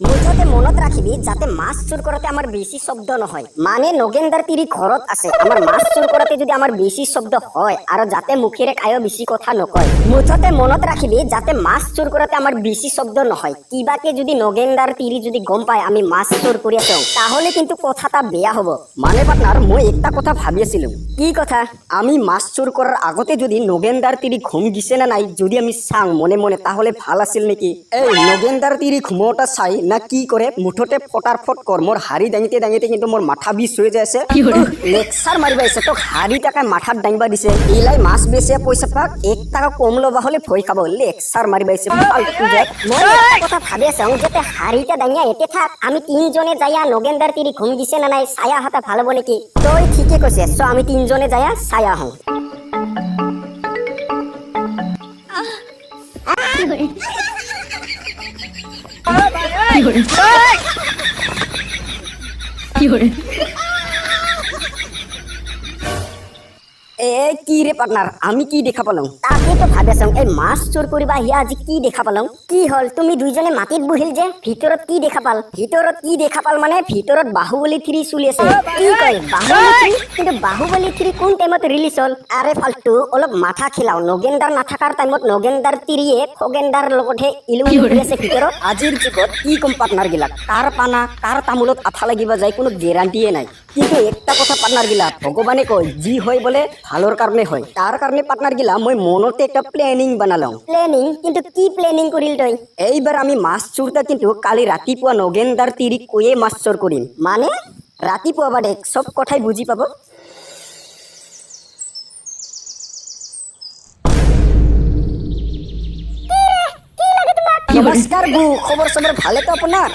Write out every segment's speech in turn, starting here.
মুঠতে মনত রাখিবি যাতে মাছ চুর করতে আমার বেশি শব্দ নহয় মানে নগেন্দার তিরি ঘরত আছে আমার মাছ চুর করতে যদি আমার বেশি শব্দ হয় আর যাতে মুখেরে কায়ো বেশি কথা নকয় মুঠতে মনত রাখিবি যাতে মাছ চুর করতে আমার বেশি শব্দ নহয় কিবাকে যদি নগেন্দার তিরি যদি গম পায় আমি মাছ চুর করি আছো তাহলে কিন্তু কথাটা বেয়া হব মানে পার্টনার মই একটা কথা ভাবিছিলাম কি কথা আমি মাছ চুর করার আগতে যদি নগেন্দার তিরি ঘুম গিছে না নাই যদি আমি চাং মনে মনে তাহলে ভাল আছিল নাকি এই নগেন্দার তিরি ঘুমোটা চাই না কি করে মুঠতে ফটাফট কর মোর হাড়ি দাঙিতে দাঙিতে কিন্তু মোর মাথা বিষ হয়ে যাইছে লেকচার মারিবা আছে তো হাড়ি টাকা মাথাত দাঙিবা দিছে এলাই মাছ বেচে পয়সা পাক 1 টাকা কম লবা হলে ভয় খাব লেকচার মারিবা আছে ফালতু যে মই একটা কথা ভাবি আছো যেতে হাড়িটা দাঙিয়া এতে থাক আমি তিনজনে যাইয়া নগেন্দার তিরি ঘুম গিছে না নাই ছায়া হাতা ভালো বলে কি তুই ঠিকই কইছিস তো আমি তিনজনে যাইয়া ছায়া হও কি রে পার্টনার আমি কি দেখা পালাম তাকে তো ভাবেছং এই মাছ চোর করিবা হিয়া আজি কি দেখা পালাম কি হল তুমি দুইজনে মাটিত বহিল যে ভিতৰত কি দেখা পাল মানে ভিতৰত বাহুবলী 3 চলি আছে কি কয় বাহুবলী 3 কিন্তু বাহুবলী 3 কোন টাইমত রিলিজ হল আরে ফালতু অলপ মাথা খেলাও নগেন্দার না থাকার টাইমত নগেন্দার 3 এ খগেন্দার লগতহে ইলুমি কৰি আছে ভিতৰত আজিৰ যুগত কি কম পার্টনার গিলা কার পানা কার তামুলত আঠা লাগিবা যায় কোনো গ্যারান্টিয়ে নাই কিন্তু একটা কথা পার্টনার গিলা ভগবানে কয় জি হয় বলে ভালোর কারণে হয় তার কারণে পার্টনার গিলা মই মনতে একটা প্ল্যানিং বানালাম প্ল্যানিং কিন্তু কি প্ল্যানিং করিল তই এইবার আমি মাছ চুরটা কিন্তু কালি রাতিপুয়া নগেন্দার তিরি কয়ে মাছ চোর করিম মানে রাতিপুয়া বাদে সব কথাই বুঝি পাব নমস্কার বু খবর সবর ভালো তো আপনার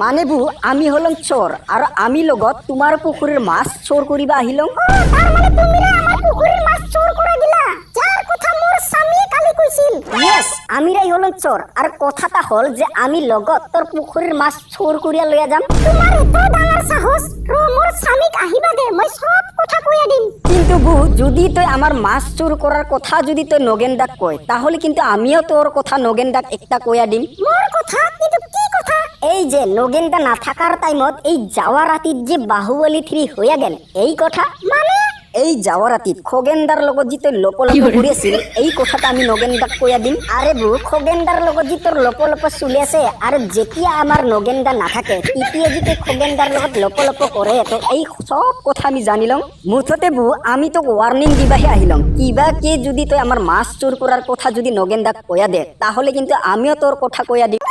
মানে বু আমি হলাম চোর আর আমি লগত তোমার পুকুরের মাছ চোর করিবা আহিলাম তার মানে তুমিরা আমার পুকুরের মাছ চোর করে দিলা যার কথা মোর স্বামী কালি কইছিল यस আমিরাই হলাম চোর আর কথাটা হল যে আমি লগত তোর পুকুরের মাছ চোর করিয়া লইয়া যাম তোমার এত ডাঙর সাহস র মোর স্বামীক আহিবা দে মই সব কথা কইয়া দিম কিন্তু বু যদি তুই আমার মাছ চোর করার কথা যদি তুই নগেন্দাক কয় তাহলে কিন্তু আমিও তোর কথা নগেন্দাক একটা কইয়া দিম মোর কথা কিন্তু কি কথা এই যে নগেন্দা না থাকার টাইমত এই যাওয়া রাতিত যে বাহুবলী 3 হইয়া গেল এই কথা মানে এই যাওয়া রাতিত খগেন্দার লগত যে তোর লপলপ ঘুরিয়েছিল এই কথাটা আমি নগেন্দাক কইয়া দিম আরে বু খগেন্দার লগত যে তোর লপলপ চলি আছে আর যেতিয়া আমার নগেন্দা না থাকে তেতিয়া যে খগেন্দার লগত লপলপ করে তো এই সব কথা আমি জানিলাম মুঠতে বু আমি তো ওয়ার্নিং দিবাহে আহিলাম কিবা কে যদি তুই আমার মাছ চোর করার কথা যদি নগেন্দাক কইয়া দে তাহলে কিন্তু আমিও তোর কথা কইয়া দিম